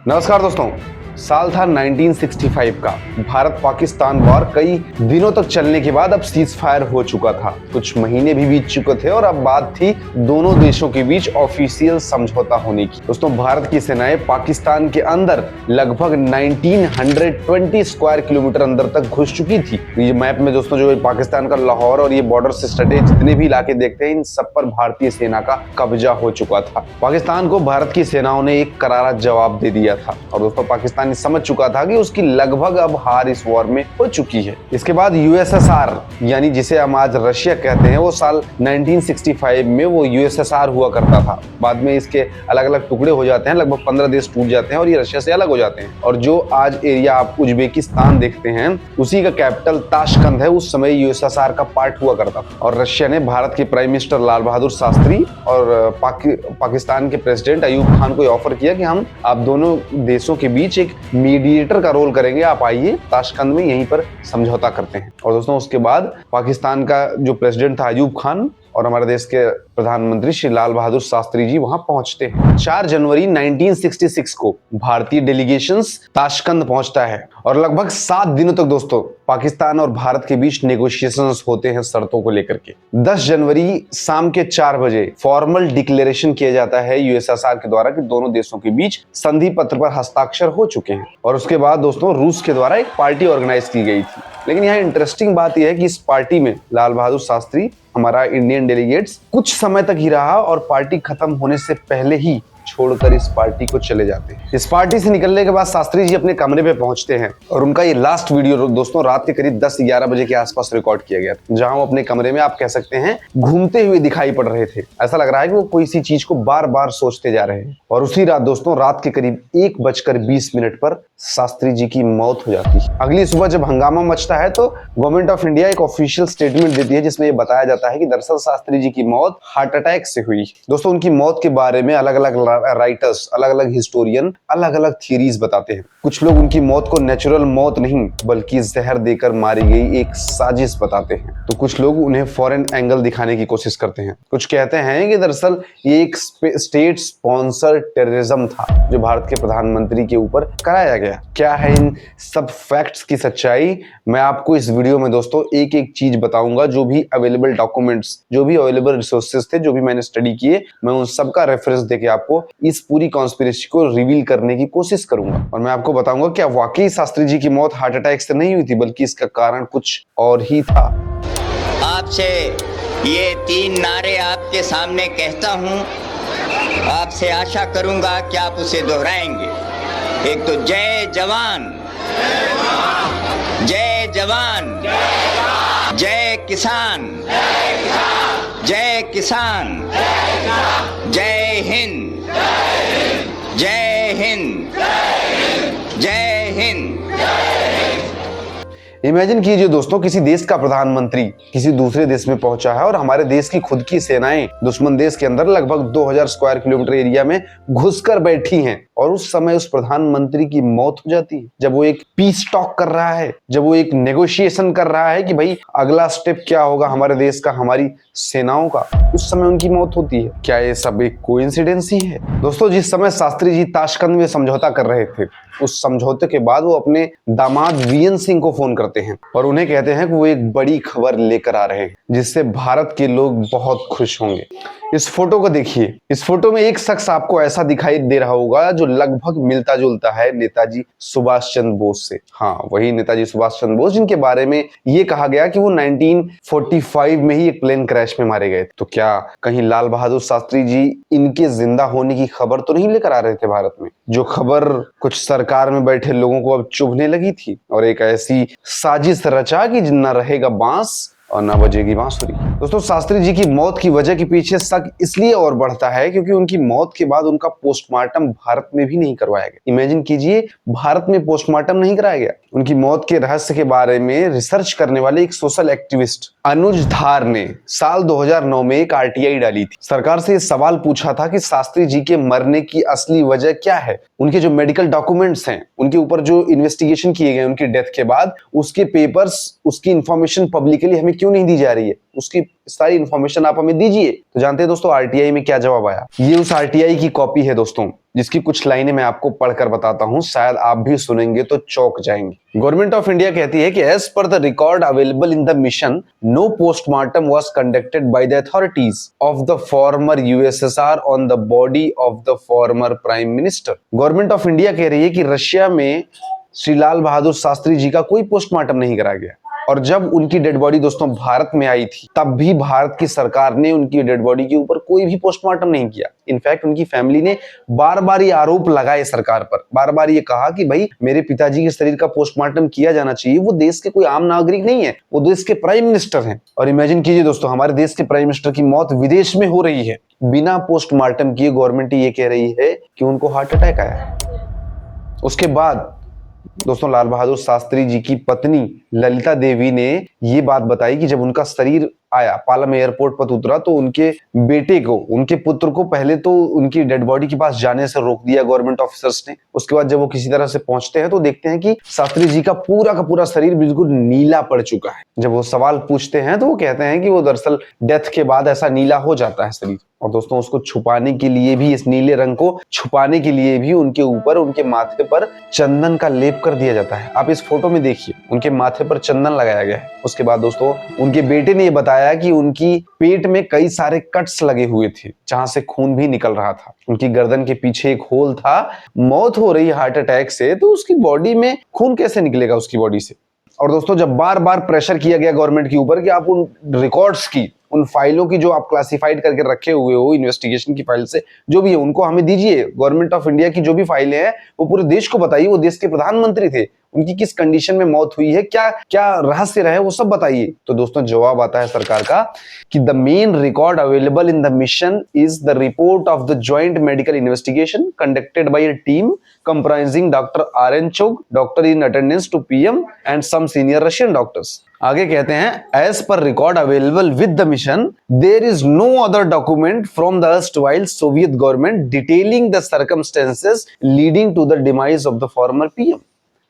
नमस्कार दोस्तों। साल था 1965 का। भारत पाकिस्तान वॉर कई दिनों तक चलने के बाद अब सीज फायर हो चुका था। कुछ महीने भी बीत चुके थे और अब बात थी दोनों देशों के बीच ऑफिशियल समझौता होने की। दोस्तों, भारत की सेनाएं पाकिस्तान के अंदर लगभग 1920 स्क्वायर किलोमीटर अंदर तक घुस चुकी थी। ये मैप में दोस्तों जो पाकिस्तान का लाहौर और ये बॉर्डर से सटे जितने भी इलाके देखते हैं, इन सब पर भारतीय सेना का कब्जा हो चुका था। पाकिस्तान को भारत की सेनाओं ने एक करारा जवाब दे दिया था और दोस्तों पाकिस्तान समझ चुका था कि उसकी लगभग अब हार इस वॉर में हो चुकी है। इसके बाद यूएसएसआर, यानी जिसे हम आज रशिया कहते हैं, वो साल 1965 में वो यूएसएसआर हुआ करता था। बाद में इसके अलग अलग टुकड़े हो जाते हैं, लगभग 15 देश टूट जाते हैं और ये रशिया से अलग हो जाते हैं। और जो आज एरिया आप उज्बेकिस्तान देखते हैं, उसी का कैपिटल ताशकंद है। उस समय यूएसएसआर का पार्ट हुआ करता था और रशिया ने भारत के प्राइम मिनिस्टर लाल बहादुर शास्त्री और पाकिस्तान के प्रेसिडेंट अयूब खान को ऑफर किया कि हम आप दोनों देशों के बीच एक मीडिएटर का रोल करेंगे, आप आइए ताशकंद में यहीं पर समझौता करते हैं। और दोस्तों उसके बाद पाकिस्तान का जो प्रेसिडेंट था अयूब खान और हमारे देश के प्रधानमंत्री श्री लाल बहादुर शास्त्री जी वहां पहुंचते हैं। 4 जनवरी 1966 को भारतीय डेलीगेशंस ताशकंद पहुंचता है और लगभग 7 दिनों तक दोस्तों पाकिस्तान और भारत के बीच नेगोशिएशंस होते हैं शर्तों को लेकर के। 10 जनवरी शाम के 4 बजे फॉर्मल डिक्लेरेशन किया जाता है यूएसएसआर के द्वारा कि दोनों देशों के बीच संधि पत्र पर हस्ताक्षर हो चुके हैं। और उसके बाद दोस्तों रूस के द्वारा एक पार्टी ऑर्गेनाइज की गई थी। लेकिन यहाँ इंटरेस्टिंग बात यह है कि इस पार्टी में लाल बहादुर शास्त्री, हमारा इंडियन डेलीगेट्स, कुछ समय तक ही रहा और पार्टी खत्म होने से पहले ही छोड़कर इस पार्टी को चले जाते हैं। इस पार्टी से निकलने के बाद शास्त्री जी अपने कमरे पे पहुंचते हैं और उनका ये लास्ट वीडियो दोस्तों रात के करीब 10-11 बजे के आसपास रिकॉर्ड किया गया था, जहां वो अपने कमरे में आप कह सकते हैं घूमते हुए दिखाई पड़ रहे थे। ऐसा लग रहा है कि वो कोई सी चीज को बार बार सोचते जा रहे हैं। और उसी रात दोस्तों रात के करीब 1:20 पर शास्त्री जी की मौत हो जाती है। अगली सुबह जब हंगामा मचता है तो गवर्नमेंट ऑफ इंडिया एक ऑफिशियल स्टेटमेंट देती है जिसमें ये बताया जाता है कि दरअसल शास्त्री जी की मौत हार्ट अटैक से हुई। दोस्तों उनकी मौत के बारे में अलग अलग राइटर्स, अलग अलग हिस्टोरियन अलग अलग थियरीज बताते हैं। कुछ लोग उनकी मौत को नेचुरल मौत नहीं बल्कि जहर देकर मारी गई एक साजिश बताते हैं, तो कुछ लोग उन्हें फॉरेन एंगल दिखाने की कोशिश करते हैं। कुछ कहते हैं कि दरअसल ये एक स्टेट स्पॉन्सर टेररिज्म था जो भारत के प्रधानमंत्री के ऊपर कराया गया। क्या है इन सब फैक्ट्स की सच्चाई, मैं आपको इस वीडियो में दोस्तों एक एक चीज बताऊंगा। जो भी अवेलेबल डॉक्यूमेंट्स, जो भी अवेलेबल रिसोर्सेज थे, जो भी मैंने स्टडी किए, मैं उन सब का रेफरेंस देके आपको इस पूरी कॉन्स्पिरेसी को रिवील करने की कोशिश करूंगा। और मैं आपको बताऊंगा क्या वाकई शास्त्री जी की मौत हार्ट अटैक से नहीं हुई थी बल्कि इसका कारण कुछ और ही था। आपसे ये 3 नारे आपके सामने कहता हूं, आपसे आशा करूंगा कि आप उसे दोहराएंगे। एक तो जय जवान, जय जवान, जय किसान, जय किसान, जय हिंद, जय हिंद, जय हिंद। इमेजिन कीजिए दोस्तों किसी देश का प्रधानमंत्री किसी दूसरे देश में पहुंचा है और हमारे देश की खुद की सेनाएं दुश्मन देश के अंदर लगभग 2000 स्क्वायर किलोमीटर एरिया में घुसकर बैठी हैं और उस समय उस प्रधानमंत्री की मौत हो जाती है। जब वो एक पीस टॉक कर रहा है, जब वो एक नेगोशिएशन कर रहा है कि भाई अगला स्टेप क्या होगा हमारे देश का, हमारी सेनाओं का, उस समय उनकी मौत होती है। क्या ये सब एक कोइंसिडेंस ही है? दोस्तों जिस समय शास्त्री जी ताशकंद में समझौता कर रहे थे, उस समझौते के बाद वो अपने दामाद वीएन सिंह को फोन करते हैं और उन्हें कहते हैं कि वो एक बड़ी खबर लेकर आ रहे हैं जिससे भारत के लोग बहुत खुश होंगे। इस फोटो को देखिए। इस फोटो में एक शख्स आपको ऐसा दिखाई दे रहा होगा जो लगभग मिलता जुलता है नेताजी सुभाष चंद्र बोस से। हाँ, वही नेताजी सुभाष चंद्र बोस जिनके बारे में ये कहा गया कि वो 1945 में ही एक प्लेन क्रैश में मारे गए। तो क्या कहीं लाल बहादुर शास्त्री जी इनके जिंदा होने की खबर तो नहीं लेकर आ रहे थे भारत में, जो खबर कुछ सरकार में बैठे लोगों को अब चुभने लगी थी और एक ऐसी साजिश रचा कि न रहेगा बांस और ना बजेगी बांसुरी। दोस्तों शास्त्री जी की मौत की वजह के पीछे शक इसलिए और बढ़ता है क्योंकि उनकी मौत के बाद उनका पोस्टमार्टम भारत में भी नहीं करवाया गया। इमेजिन कीजिए भारत में पोस्टमार्टम नहीं कराया गया। उनकी मौत के रहस्य के बारे में रिसर्च करने वाले एक सोशल एक्टिविस्ट अनुज धार ने साल 2009 में एक आरटीआई डाली थी। सरकार से इस सवाल पूछा था कि शास्त्री जी के मरने की असली वजह क्या है। उनके जो मेडिकल डॉक्यूमेंट्स हैं, उनके ऊपर जो इन्वेस्टिगेशन किए गए उनकी डेथ के बाद, उसके पेपर्स, उसकी इंफॉर्मेशन पब्लिकली हमें क्यों नहीं दी जा रही है, उसकी सारी इंफॉर्मेशन आप हमें दीजिए। तो जानते हैं दोस्तों आरटीआई में क्या जवाब आया? ये उस आरटीआई की कॉपी है दोस्तों। जिसकी कुछ लाइनें मैं आपको पढ़कर बताता हूं, शायद आप भी सुनेंगे तो चौंक जाएंगे। गवर्नमेंट ऑफ इंडिया कहती है कि एज पर the record available in the mission, no postmortem was conducted by the authorities of the former USSR on the body of the former prime minister. Government of India कह रही है कि Russia में श्री लाल बहादुर शास्त्री जी का कोई पोस्टमार्टम नहीं कराया गया, और जब उनकी डेड बॉडी दोस्तों भारत में आई थी, तब भी भारत की सरकार ने उनकी डेड बॉडी के ऊपर कोई भी पोस्टमार्टम नहीं किया। इनफैक्ट उनकी फैमिली ने बार बार ये आरोप लगाए सरकार पर, बार बार ये कहा कि भाई मेरे पिताजी के शरीर का पोस्टमार्टम किया जाना चाहिए, वो देश के कोई आम नागरिक नहीं है, वो देश के प्राइम मिनिस्टर हैं। और इमेजिन कीजिए दोस्तों, हमारे देश के प्राइम मिनिस्टर की मौत विदेश में हो रही है, बिना पोस्टमार्टम किए गवर्नमेंट ये कह रही है कि उनको हार्ट अटैक आया। उसके बाद दोस्तों लाल बहादुर शास्त्री जी की पत्नी ललिता देवी ने ये बात बताई कि जब उनका शरीर आया, पालम एयरपोर्ट पर उतरा, तो उनके बेटे को, उनके पुत्र को पहले तो उनकी डेड बॉडी के पास जाने से रोक दिया गवर्नमेंट ऑफिसर्स ने। उसके बाद जब वो किसी तरह से पहुंचते हैं तो देखते हैं कि शास्त्री जी का पूरा शरीर बिल्कुल नीला पड़ चुका है। जब वो सवाल पूछते हैं तो वो कहते हैं कि वो दरअसल डेथ के बाद ऐसा नीला हो जाता है शरीर, और दोस्तों उसको छुपाने के लिए भी, इस नीले रंग को छुपाने के लिए भी उनके ऊपर, उनके माथे पर चंदन का लेप कर दिया जाता है। आप इस फोटो में देखिए, उनके माथे पर चंदन लगाया गया है। उसके बाद दोस्तों उनके बेटे ने ये बताया कि उनकी पेट में कई सारे कट्स लगे हुए थे, जहां से खून भी निकल रहा था। उनकी गर्दन के पीछे एक होल था। मौत हो रही हार्ट अटैक से, तो उसकी बॉडी में खून कैसे निकलेगा उसकी बॉडी से? और दोस्तों जब बार बार प्रेशर किया गया गवर्नमेंट के ऊपर कि आप उन रिकॉर्ड्स की, उन फाइलों की जो आप क्लासिफाइड करके रखे हुए हो इन्वेस्टिगेशन की फाइल से, जो भी है उनको हमें दीजिए। गवर्नमेंट ऑफ इंडिया की जो भी फाइलें हैं वो पूरे देश को बताइए। वो देश के प्रधानमंत्री थे, उनकी किस कंडीशन में मौत हुई है, क्या क्या रहस्य रहे, वो सब बताइए। तो दोस्तों जवाब आता है सरकार का कि the main record available in the mission is the report of the joint medical investigation conducted by a team comprising Dr. R.N. Chugh, doctor in attendance to PM and some senior Russian doctors. आगे कहते हैं as per record available with the mission, there is no other document from the erstwhile Soviet government detailing the circumstances leading to the demise of the former PM.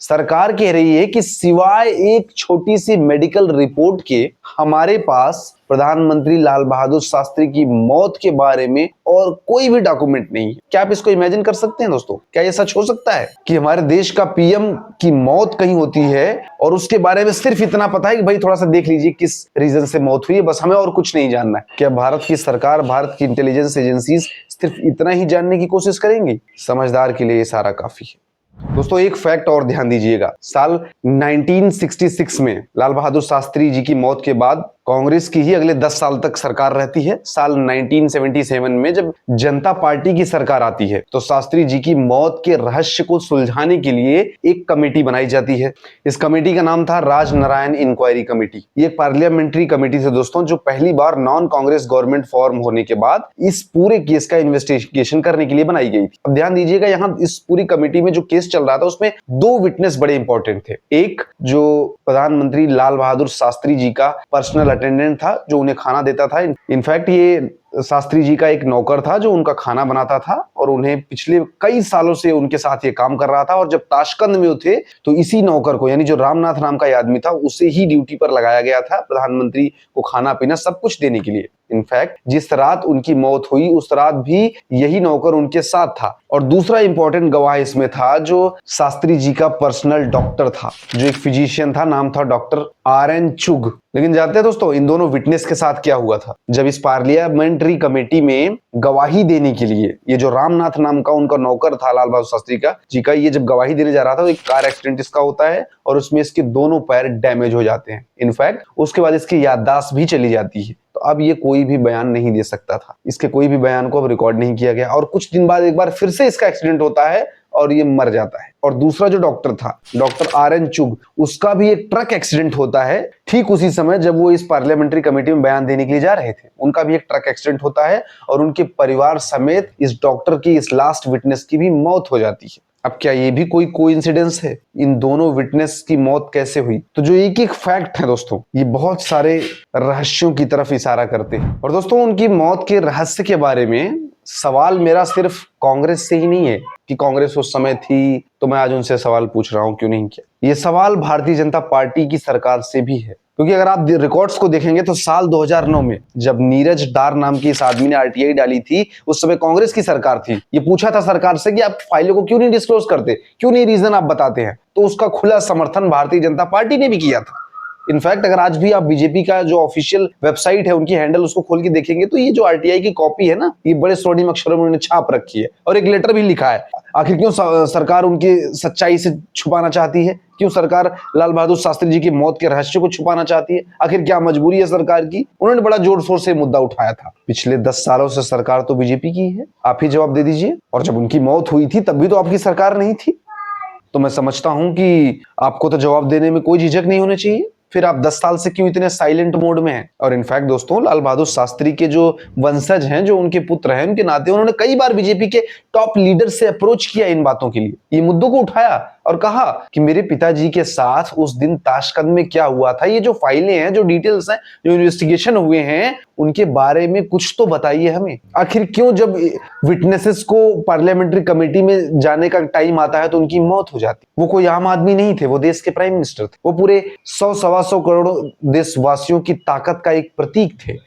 सरकार कह रही है कि सिवाय एक छोटी सी मेडिकल रिपोर्ट के हमारे पास प्रधानमंत्री लाल बहादुर शास्त्री की मौत के बारे में और कोई भी डॉक्यूमेंट नहीं है। क्या आप इसको इमेजिन कर सकते हैं दोस्तों? क्या ये सच हो सकता है कि हमारे देश का पीएम की मौत कहीं होती है और उसके बारे में सिर्फ इतना पता है कि भाई थोड़ा सा देख लीजिए किस रीजन से मौत हुई है, बस हमें और कुछ नहीं जानना है? क्या भारत की सरकार, भारत की इंटेलिजेंस एजेंसीज सिर्फ इतना ही जानने की कोशिश करेंगी? समझदार के लिए ये सारा काफी है। दोस्तों एक फैक्ट और ध्यान दीजिएगा, साल 1966 में लाल बहादुर शास्त्री जी की मौत के बाद कांग्रेस की ही अगले 10 साल तक सरकार रहती है। साल 1977 में जब जनता पार्टी की सरकार आती है तो शास्त्री जी की मौत के रहस्य को सुलझाने के लिए एक कमेटी बनाई जाती है। इस कमेटी का नाम था राजनारायण इंक्वायरी कमेटी। ये एक पार्लियामेंट्री कमेटी थी दोस्तों, जो पहली बार नॉन कांग्रेस गवर्नमेंट फॉर्म होने के बाद इस पूरे केस का इन्वेस्टिगेशन करने के लिए बनाई गई थी। अब ध्यान दीजिएगा, यहाँ इस पूरी कमेटी में जो केस चल रहा था उसमें 2 विटनेस बड़े इंपॉर्टेंट थे। एक जो प्रधानमंत्री लाल बहादुर शास्त्री जी का पर्सनल अटेंडेंट था, जो उन्हें खाना देता था। इनफैक्ट ये शास्त्री जी का एक नौकर था जो उनका खाना बनाता था और उन्हें पिछले कई सालों से उनके साथ ये काम कर रहा था। और जब ताशकंद में थे तो इसी नौकर को, यानी जो रामनाथ नाम का आदमी था, उसे ही ड्यूटी पर लगाया गया था प्रधानमंत्री को खाना पीना सब कुछ देने के लिए। इनफैक्ट जिस रात उनकी मौत हुई उस रात भी यही नौकर उनके साथ था। और दूसरा इंपॉर्टेंट गवाह इसमें था जो शास्त्री जी का पर्सनल डॉक्टर था, जो एक फिजिशियन था, नाम था डॉक्टर R.N. चुग। लेकिन जानते हैं दोस्तों इन दोनों विटनेस के साथ क्या हुआ था? जब इस पार्लियामेंट्री कमेटी में गवाही देने के लिए ये जो रामनाथ नाम का उनका नौकर था लाल बहादुर शास्त्री जी का, ये जब गवाही देने जा रहा था तो एक कार एक्सीडेंट इसका होता है और उसमें इसके दोनों पैर डैमेज हो जाते हैं। इनफैक्ट उसके बाद इसकी याददाश्त भी चली जाती है। तो अब ये कोई भी बयान नहीं दे सकता था, इसके कोई भी बयान को अब रिकॉर्ड नहीं किया गया। और कुछ दिन बाद एक बार फिर से इसका एक्सीडेंट होता है और ये मर जाता है। और दूसरा जो डॉक्टर था, डॉक्टर R.N. चुग, उसका भी एक ट्रक एक्सीडेंट होता है ठीक उसी समय जब वो इस पार्लियामेंट्री कमेटी में बयान देने के लिए जा रहे थे। उनका भी एक ट्रक एक्सीडेंट होता है और उनके परिवार समेत इस डॉक्टर की, इस लास्ट विटनेस की भी मौत हो जाती है। अब क्या ये भी कोई कोइंसिडेंस है? इन दोनों विटनेस की मौत कैसे हुई? तो जो एक एक फैक्ट है दोस्तों, ये बहुत सारे रहस्यों की तरफ इशारा करते हैं। और दोस्तों उनकी मौत के रहस्य के बारे में सवाल मेरा सिर्फ कांग्रेस से ही नहीं है कि कांग्रेस उस समय थी तो मैं आज उनसे सवाल पूछ रहा हूं, क्यों नहीं किया। ये सवाल भारतीय जनता पार्टी की सरकार से भी है, क्योंकि अगर आप रिकॉर्ड्स को देखेंगे तो साल 2009 में जब नीरज डार नाम की इस आदमी ने आरटीआई डाली थी, उस समय कांग्रेस की सरकार थी। ये पूछा था सरकार से कि आप फाइलों को क्यों नहीं डिस्क्लोज करते, क्यों नहीं रीजन आप बताते हैं, तो उसका खुला समर्थन भारतीय जनता पार्टी ने भी किया था। इनफैक्ट अगर आज भी आप बीजेपी का जो ऑफिशियल वेबसाइट है उनकी हैंडल उसको खोल के देखेंगे तो ये जो आरटीआई की कॉपी है ना, ये बड़े स्वर्णिम अक्षरों में उन्होंने छाप रखी है और एक लेटर भी लिखा है। आखिर क्यों सरकार उनकी सच्चाई से छुपाना चाहती है, क्यों सरकार लाल बहादुर शास्त्री जी की मौत के रहस्य को छुपाना चाहती है, आखिर क्या मजबूरी है सरकार की। उन्होंने बड़ा जोर शोर से मुद्दा उठाया था। पिछले 10 सालों से सरकार तो बीजेपी की है, आप ही जवाब दे दीजिए। और जब उनकी मौत हुई थी तब भी तो आपकी सरकार नहीं थी। तो मैं समझता हूं कि आपको तो जवाब देने में कोई झिझक नहीं होनी चाहिए। फिर आप 10 साल से क्यों इतने साइलेंट मोड में हैं। और इनफैक्ट दोस्तों, लाल बहादुर शास्त्री के जो वंशज हैं, जो उनके पुत्र हैं, उनके नाते उन्होंने कई बार बीजेपी के टॉप लीडर से अप्रोच किया इन बातों के लिए, ये मुद्दों को उठाया और कहा कि मेरे पिताजी के साथ उस दिन ताशकंद में क्या हुआ था, ये जो फाइलें हैं, जो डिटेल्स हैं, जो इन्वेस्टिगेशन हुए हैं, उनके बारे में कुछ तो बताइए हमें। आखिर क्यों जब विटनेसेस को पार्लियामेंट्री कमेटी में जाने का टाइम आता है तो उनकी मौत हो जाती। वो कोई आम आदमी नहीं थे, वो देश के प्राइम मिनिस्टर थे। वो पूरे 100-125 करोड़ देशवासियों की ताकत का एक प्रतीक थे।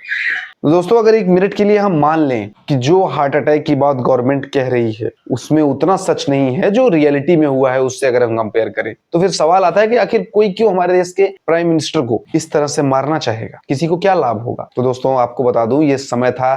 दोस्तों, अगर एक मिनट के लिए हम मान लें कि जो हार्ट अटैक की बात गवर्नमेंट कह रही है उसमें उतना सच नहीं है जो रियलिटी में हुआ है, उससे अगर हम कंपेयर करें तो फिर सवाल आता है कि आखिर कोई क्यों हमारे देश के प्राइम मिनिस्टर को इस तरह से मारना चाहेगा, किसी को क्या लाभ होगा। तो दोस्तों, आपको बता दूं, ये समय था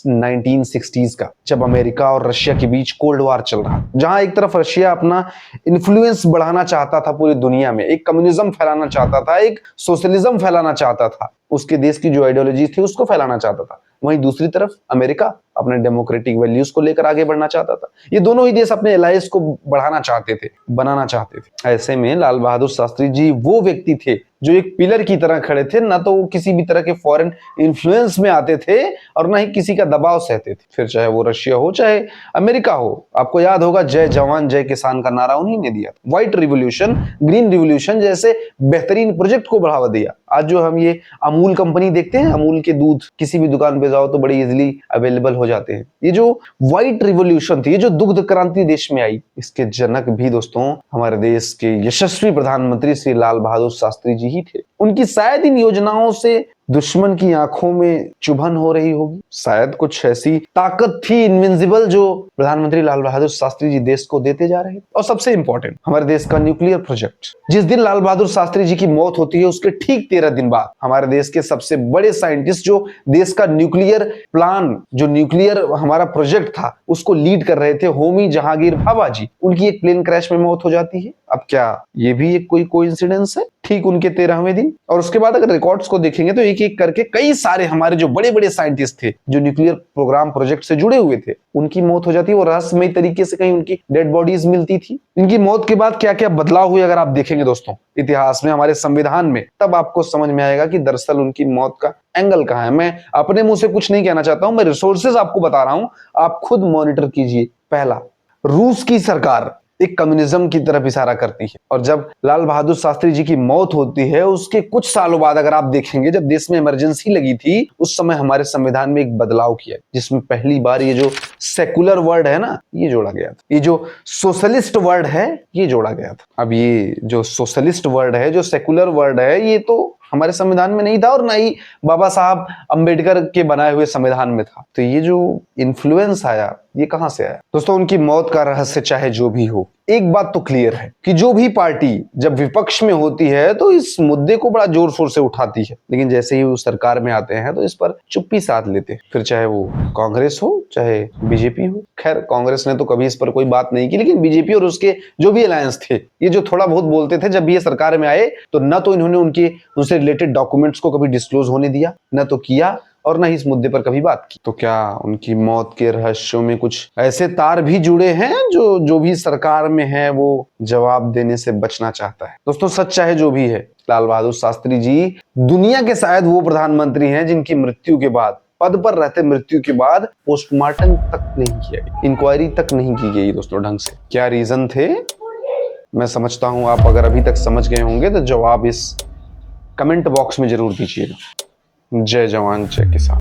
1960s का, जब अमेरिका और रशिया के बीच कोल्ड वार चल रहा, जहां एक तरफ रशिया अपना इन्फ्लुएंस बढ़ाना चाहता था पूरी दुनिया में, एक कम्युनिज्म फैलाना चाहता था, एक सोशलिज्म फैलाना चाहता था, उसके देश की जो आइडियोलॉजी थी उसको फैलाना चाहता था। वहीं दूसरी तरफ अमेरिका अपने डेमोक्रेटिक वैल्यूज को लेकर आगे बढ़ना चाहता था। ये दोनों ही देश अपने एलायंस को बढ़ाना चाहते थे, बनाना चाहते थे। ऐसे में लाल बहादुर शास्त्री जी वो व्यक्ति थे जो एक पिलर की तरह खड़े थे, ना तो वो किसी भी तरह के फॉरेन इन्फ्लुएंस में आते थे और ना ही किसी का दबाव सहते थे, फिर चाहे वो रशिया हो चाहे अमेरिका हो। आपको याद होगा, जय जवान जय किसान का नारा उन्हीं ने दिया। व्हाइट रिवोल्यूशन, ग्रीन रिवोल्यूशन जैसे बेहतरीन प्रोजेक्ट को बढ़ावा दिया। आज जो हम ये अमूल कंपनी देखते हैं, अमूल के दूध किसी भी दुकान पे जाओ तो बड़ी इजीली अवेलेबल हो जाते हैं। ये जो व्हाइट रिवोल्यूशन थी, ये जो दुग्ध क्रांति देश में आई, इसके जनक भी दोस्तों हमारे देश के यशस्वी प्रधानमंत्री श्री लाल बहादुर शास्त्री जी ही थे। उनकी शायद इन योजनाओं से दुश्मन की आंखों में चुभन हो रही होगी, शायद कुछ ऐसी ताकत थी इनविंसिबल जो प्रधानमंत्री लाल बहादुर शास्त्री जी देश को देते जा रहे हैं। और सबसे इंपॉर्टेंट, हमारे देश का न्यूक्लियर प्रोजेक्ट। जिस दिन लाल बहादुर शास्त्री जी की मौत होती है उसके ठीक 13 दिन बाद हमारे देश के सबसे बड़े साइंटिस्ट, जो देश का न्यूक्लियर प्लान, जो न्यूक्लियर हमारा प्रोजेक्ट था, उसको लीड कर रहे थे, होमी जहांगीर भाभा जी, उनकी एक प्लेन क्रैश में मौत हो जाती है। अब क्या ये भी एक कोई कोइंसिडेंस है? ठीक उनके 13वें दिन। और उसके बाद अगर रिकॉर्ड्स को देखेंगे तो एक एक करके कई सारे हमारे जो बड़े बड़े साइंटिस्ट थे, जो न्यूक्लियर प्रोग्राम प्रोजेक्ट से जुड़े हुए थे, उनकी मौत हो जाती है। वो रहस्यमय तरीके से कहीं उनकी डेड बॉडीज मिलती थी। इनकी मौत के बाद क्या क्या बदलाव हुए अगर आप देखेंगे दोस्तों इतिहास में, हमारे संविधान में, तब आपको समझ में आएगा कि दरअसल उनकी मौत का एंगल कहां है। मैं अपने मुंह से कुछ नहीं कहना चाहता हूं, मैं रिसोर्सेज आपको बता रहा हूं, आप खुद मॉनिटर कीजिए। पहला, रूस की सरकार एक कम्युनिज्म की तरफ इशारा करती है। और जब लाल बहादुर शास्त्री जी की मौत होती है उसके कुछ सालों बाद अगर आप देखेंगे, जब देश में इमरजेंसी लगी थी, उस समय हमारे संविधान में एक बदलाव किया जिसमें पहली बार ये जो सेकुलर वर्ड है ना, ये जोड़ा गया था। ये जो सोशलिस्ट वर्ड है ये जोड़ा गया था। अब ये जो सोशलिस्ट वर्ड है, जो सेकुलर वर्ड है, ये तो हमारे संविधान में नहीं था और ना ही बाबा साहब अंबेडकर के बनाए हुए संविधान में था। तो ये जो इन्फ्लुएंस आया, ये कहां से आया? दोस्तों, उनकी मौत का रहस्य चाहे जो भी हो, एक बात तो क्लियर है कि जो भी पार्टी जब विपक्ष में होती है तो इस मुद्दे को बड़ा जोर शोर से उठाती है, लेकिन जैसे ही वो सरकार में आते हैं तो इस पर चुप्पी साध लेते हैं। फिर चाहे वो कांग्रेस हो चाहे बीजेपी हो। खैर, कांग्रेस ने तो कभी इस पर कोई बात नहीं की, लेकिन बीजेपी और उसके जो भी अलायंस थे, ये जो थोड़ा बहुत बोलते थे, जब भी ये सरकार में आए तो न तो इन्होंने उनसे रिलेटेड डॉक्यूमेंट्स को कभी डिस्क्लोज होने दिया, न तो किया, और न ही इस मुद्दे पर कभी बात की। तो क्या उनकी मौत के रहस्यों में कुछ ऐसे तार भी जुड़े हैं जो भी सरकार में है वो जवाब देने से बचना चाहता है? दोस्तों, सच चाहे जो भी है, लाल बहादुर शास्त्री जी दुनिया के शायद वो प्रधानमंत्री हैं जिनकी मृत्यु के बाद, पद पर रहते मृत्यु के बाद, पोस्टमार्टम तक नहीं किया गया, इंक्वायरी तक नहीं की गई दोस्तों ढंग से। क्या रीजन थे? मैं समझता हूं आप अगर अभी तक समझ गए होंगे तो जवाब इस कमेंट बॉक्स में जरूर दीजिएगा। जय जवान जय किसान।